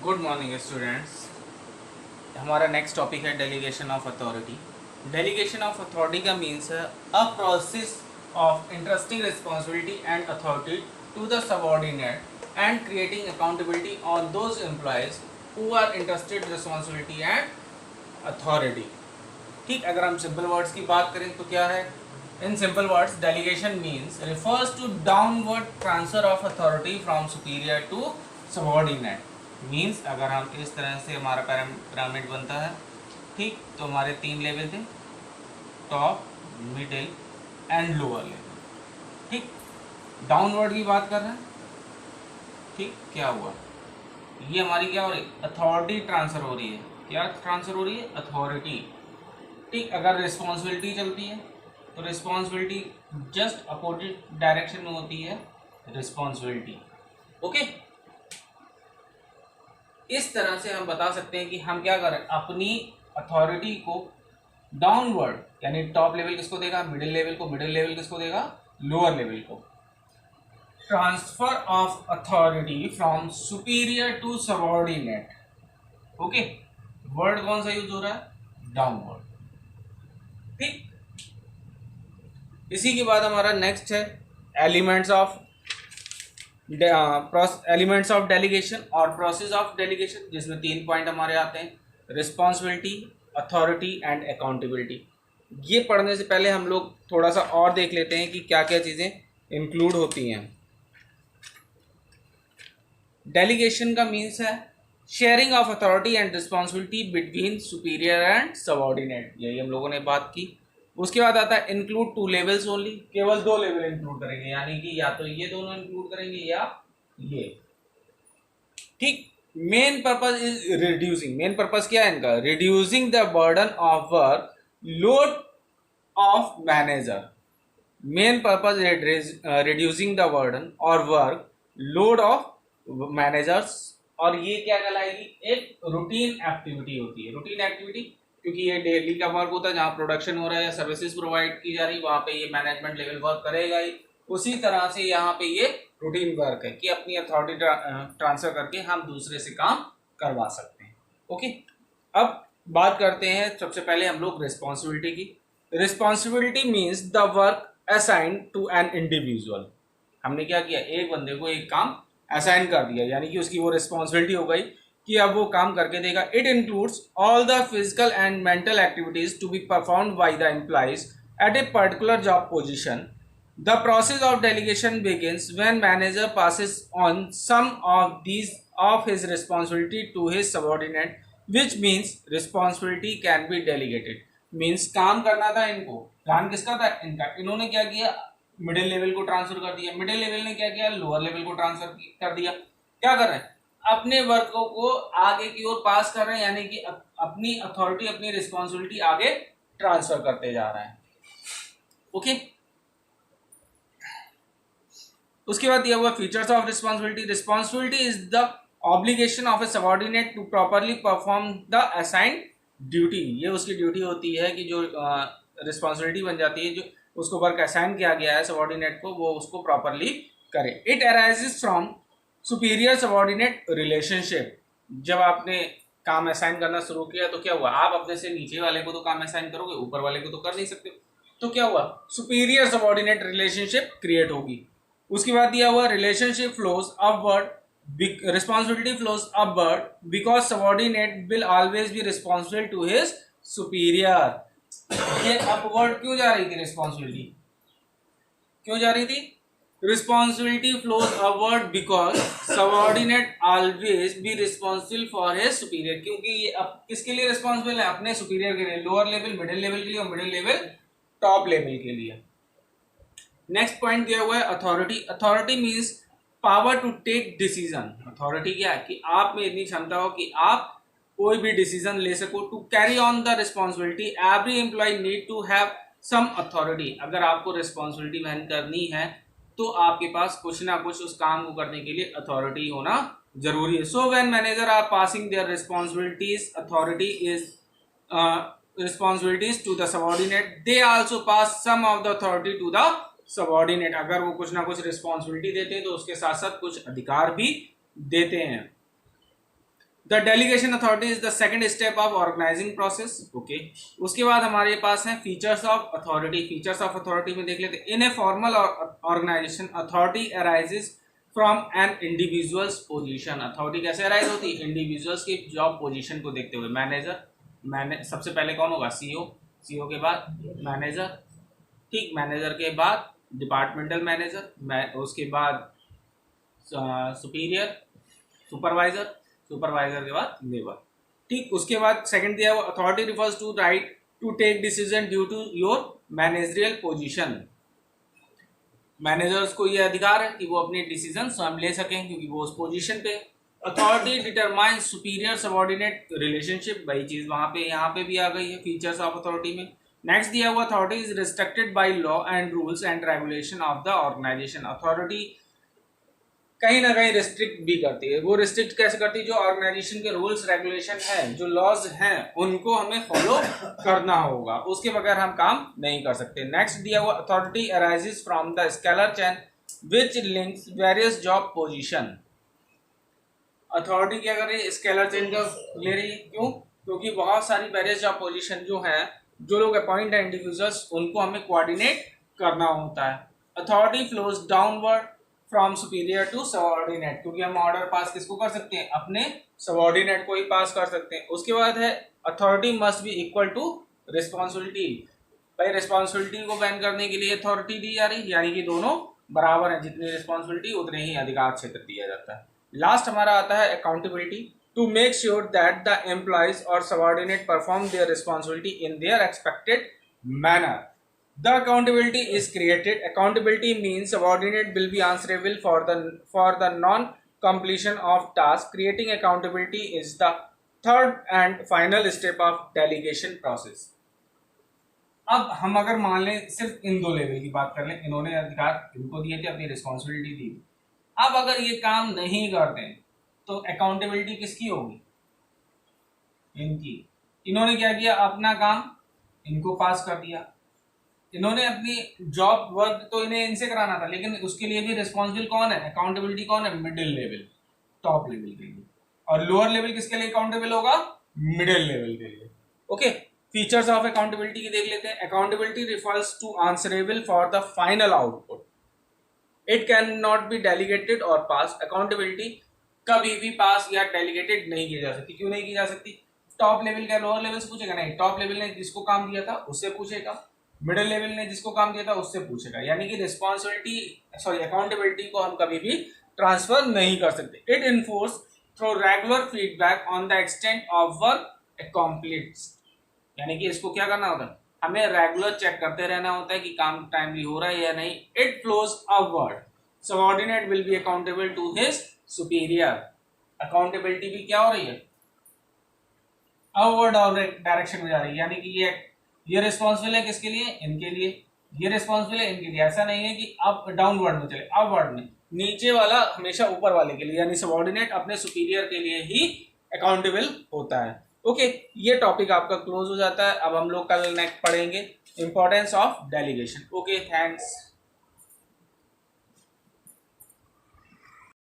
Good morning students. हमारा next topic है delegation of authority. Delegation of authority का means है a process of entrusting responsibility and authority to the subordinate and creating accountability on those employees who are entrusted responsibility and authority. ठीक, अगर हम simple words की बात करें तो क्या है? In simple words, delegation means refers to downward transfer of authority from superior to subordinate. Means अगर हम इस तरह से हमारा पिरामिड बनता है, ठीक, तो हमारे 3 लेवल थे, top, middle and lower level. ठीक, डाउनवर्ड की बात कर रहे हैं। ठीक, क्या हुआ? ये हमारी क्या हो रही है? अथॉरिटी ट्रांसफर हो रही है। क्या ट्रांसफर हो रही है? अथॉरिटी। ठीक, अगर रिस्पॉन्सिबिलिटी चलती है तो रिस्पॉन्सिबिलिटी जस्ट अपोजिट डायरेक्शन में होती है रिस्पॉन्सिबिलिटी। ओके, इस तरह से हम बता सकते हैं कि हम क्या करें, अपनी अथॉरिटी को डाउनवर्ड, यानी टॉप लेवल किसको देगा? मिडिल लेवल को। मिडिल लेवल किसको देगा? लोअर लेवल को। Transfer of authority from superior to subordinate. Okay, word कौन सा यूज हो रहा है? डाउनवर्ड। ठीक, इसी के बाद हमारा नेक्स्ट है एलिमेंट्स ऑफ डेलीगेशन और प्रोसेस ऑफ डेलीगेशन, जिसमें 3 पॉइंट हमारे आते हैं: रिस्पॉन्सिबिलिटी, अथॉरिटी एंड अकाउंटेबिलिटी। ये पढ़ने से पहले हम लोग थोड़ा सा और देख लेते हैं कि क्या क्या चीज़ें इंक्लूड होती हैं। डेलीगेशन का मीन्स है sharing of authority and responsibility between superior and subordinate. यही हम लोगों ने बात की। उसके बाद आता है इंक्लूड 2 लेवल्स ओनली। केवल 2 लेवल इंक्लूड करेंगे, यानी कि या तो ये दोनों इंक्लूड करेंगे या ये। ठीक, main purpose is reducing. Main purpose क्या है इनका? Reducing the burden of work load of manager. Main purpose is reducing the burden और वर्क लोड ऑफ मैनेजर्स। और ये क्या कहलाएगी? एक रूटीन एक्टिविटी होती है। रूटीन एक्टिविटी क्योंकि ये डेली का वर्क होता है, जहाँ प्रोडक्शन हो रहा है या सर्विसेज प्रोवाइड की जा रही है, वहाँ पे ये मैनेजमेंट लेवल वर्क करेगा ही। उसी तरह से यहाँ पे ये रूटीन वर्क है कि अपनी अथॉरिटी ट्रांसफर करके हम दूसरे से काम करवा सकते हैं। ओके, अब बात करते हैं सबसे पहले हम लोग रिस्पॉन्सिबिलिटी की। Responsibility means the work assign to an individual. हमने क्या किया? एक बंदे को एक काम असाइन कर दिया, यानी कि उसकी वो रिस्पॉन्सिबिलिटी हो गई कि अब वो काम करके देगा। It includes all the physical and mental activities to be performed by the employees at a particular job position. The process of delegation begins when manager passes on some of these of his responsibility to his subordinate, which means responsibility can be delegated. Means काम करना था इनको, काम किसका था? इनका। इन्होंने क्या किया? मिडिल लेवल को ट्रांसफर कर दिया। मिडिल लेवल ने क्या किया? लोअर लेवल को ट्रांसफर कर दिया। क्या कर रहे हैं? अपने वर्कों को आगे की ओर पास कर रहे हैं, यानी कि अपनी अथॉरिटी, अपनी रिस्पॉन्सिबिलिटी आगे ट्रांसफर करते जा रहे हैं। ओके, उसके बाद दिया हुआ features of responsibility. Responsibility is the obligation of a subordinate to properly perform the assigned duty. ये उसकी ड्यूटी होती है कि जो रिस्पॉन्सिबिलिटी बन जाती है, जो उसको वर्क असाइन किया गया है सबऑर्डिनेट को, वो उसको प्रॉपरली करे। It arises from superior subordinate relationship. जब आपने काम असाइन करना शुरू किया तो क्या हुआ? आप अपने से नीचे वाले को तो काम असाइन करोगे, ऊपर वाले को तो कर नहीं सकते। तो क्या हुआ? सुपीरियर सबऑर्डिनेट रिलेशनशिप क्रिएट होगी। उसके बाद दिया हुआ relationship flows upward, responsibility flows upward because subordinate will always be responsible to his superior. ये अपवर्ड क्यों जा रही थी? रिस्पॉन्सिबिलिटी क्यों जा रही थी? Responsibility flows upward because subordinate always be responsible for his superior. क्योंकि ये अब किसके लिए रिस्पॉन्सिबल है? अपने सुपीरियर के लिए। लोअर लेवल मिडिल लेवल के लिए और मिडिल लेवल टॉप लेवल के लिए। नेक्स्ट पॉइंट दिया हुआ है authority. Authority means power to take decision. Authority क्या है? कि आप में इतनी क्षमता हो कि आप कोई भी डिसीजन ले सको। To carry on the responsibility every employee need to have some authority. अगर आपको रिस्पॉन्सिबिलिटी वहन करनी है तो आपके पास कुछ ना कुछ उस काम को करने के लिए अथॉरिटी होना जरूरी है। So when manager are passing their responsibilities authority is responsibilities to the subordinate, they also pass some of the authority to the subordinate। अगर वो कुछ ना कुछ रिस्पॉन्सिबिलिटी देते हैं तो उसके साथ साथ कुछ अधिकार भी देते हैं। The delegation authority is the second step of organizing process. Okay, उसके बाद हमारे पास है features of authority. Features of authority में देख लेते हैं। In a formal organization authority arises from an individuals position. Authority कैसे अराइज होती है? इंडिविजुअल्स की जॉब पोजीशन को देखते हुए। मैनेजर सबसे पहले कौन होगा? सीईओ। सीईओ के बाद मैनेजर, ठीक, मैनेजर के बाद डिपार्टमेंटल मैनेजर, उसके बाद सुपीरियर, सुपरवाइजर, सुपरवाइजर के बाद लेबर, ठीक। उसके बाद सेकंड दिया हुआ authority refers to right to take decision due to your managerial position. Managers को यह अधिकार है कि वो अपने डिसीजन स्वयं ले सकें क्योंकि वो उस पोजीशन पे। Authority determine superior subordinate relationship, वही चीज वहां पे यहाँ पे भी आ गई है फीचर्स ऑफ अथॉरिटी में। नेक्स्ट दिया हुआ authority is restricted by law and rules and regulation of the organization. Authority कहीं ना कहीं रिस्ट्रिक्ट भी करती है। वो रिस्ट्रिक्ट कैसे करती है? जो ऑर्गेनाइजेशन के रूल्स रेगुलेशन है, जो लॉज हैं, उनको हमें फॉलो करना होगा, उसके बगैर हम काम नहीं कर सकते। नेक्स्ट दिया हुआ authority arises from the scalar chain which links various job position. Authority क्या कर रही है? स्केलर चेन का ले रही है। क्यों? क्योंकि बहुत सारी वेरियस जॉब पोजीशन जो है, जो लोग अपॉइंट है इंडिविजुअल्स, उनको हमें कोऑर्डिनेट करना होता है। Authority flows downward from superior to subordinate, क्योंकि हम ऑर्डर पास किसको कर सकते हैं? अपने सबऑर्डिनेट को ही पास कर सकते हैं। उसके बाद है authority must be equal to responsibility. भाई रिस्पॉन्सिबिलिटी को बैन करने के लिए अथॉरिटी दी जा रही, यानी कि दोनों बराबर है, जितनी रिस्पॉन्सिबिलिटी उतने ही अधिकार क्षेत्र दिया जाता है। लास्ट हमारा आता है accountability, to make sure that the employees और subordinate perform their responsibility in their expected manner. The accountability is created. Accountability means subordinate will be answerable for the non-completion of task. Creating accountability is the third and final step of delegation process. अब हम अगर मान लें सिर्फ इन दो level की बात कर लें, इन्होंने अधिकार इनको दिए थे, अपनी रिस्पॉन्सिबिलिटी दी। अब अगर ये काम नहीं करते तो अकाउंटेबिलिटी किसकी होगी? इनकी। इन्होंने क्या किया? अपना काम इनको पास कर दिया। इन्होंने अपनी जॉब वर्क तो इन्हें इनसे कराना था, लेकिन उसके लिए भी रिस्पॉन्सिबल कौन है? अकाउंटेबिलिटी कौन है? मिडिल लेवल, टॉप लेवल के लिए। और लोअर लेवल किसके लिए अकाउंटेबल होगा? मिडिल लेवल के लिए। ओके, फीचर्स ऑफ अकाउंटेबिलिटी की देख लेते हैं। Accountability refers to answerable for the final output. It can not be delegated or pass. Accountability कभी भी पास या डेलीगेटेड नहीं की जा सकती। क्यों नहीं की जा सकती? टॉप लेवल का लोअर लेवल से पूछेगा? नहीं, टॉप लेवल ने जिसको काम दिया था उससे पूछेगा, मिडिल लेवल ने जिसको काम दिया था उससे पूछेगा। यानी कि अकाउंटेबिलिटी को हम कभी भी ट्रांसफर नहीं कर सकते। It enforce through regular feedback on the extent of work accomplished. यानी कि इसको क्या करना होता है? हमें रेगुलर चेक करते रहना होता है कि काम टाइमली हो रहा है या नहीं। It flows upward. Subordinate will be accountable to his superior. Accountability भी क्या हो रही है? अपवर्ड डायरेक्शन में जा रही है। यानी कि ये रिस्पॉन्सिबल है किसके लिए? इनके लिए। ये रिस्पॉन्सिबल है इनके लिए। ऐसा नहीं है कि अप डाउनवर्ड में चले, अपवर्ड में। नीचे वाला हमेशा ऊपर वाले के लिए, यानी सबऑर्डिनेट अपने सुपीरियर के लिए ही अकाउंटेबल होता है। ओके, ये टॉपिक आपका क्लोज हो जाता है। अब हम लोग कल नेक्स्ट पढ़ेंगे importance of delegation. Okay, thanks.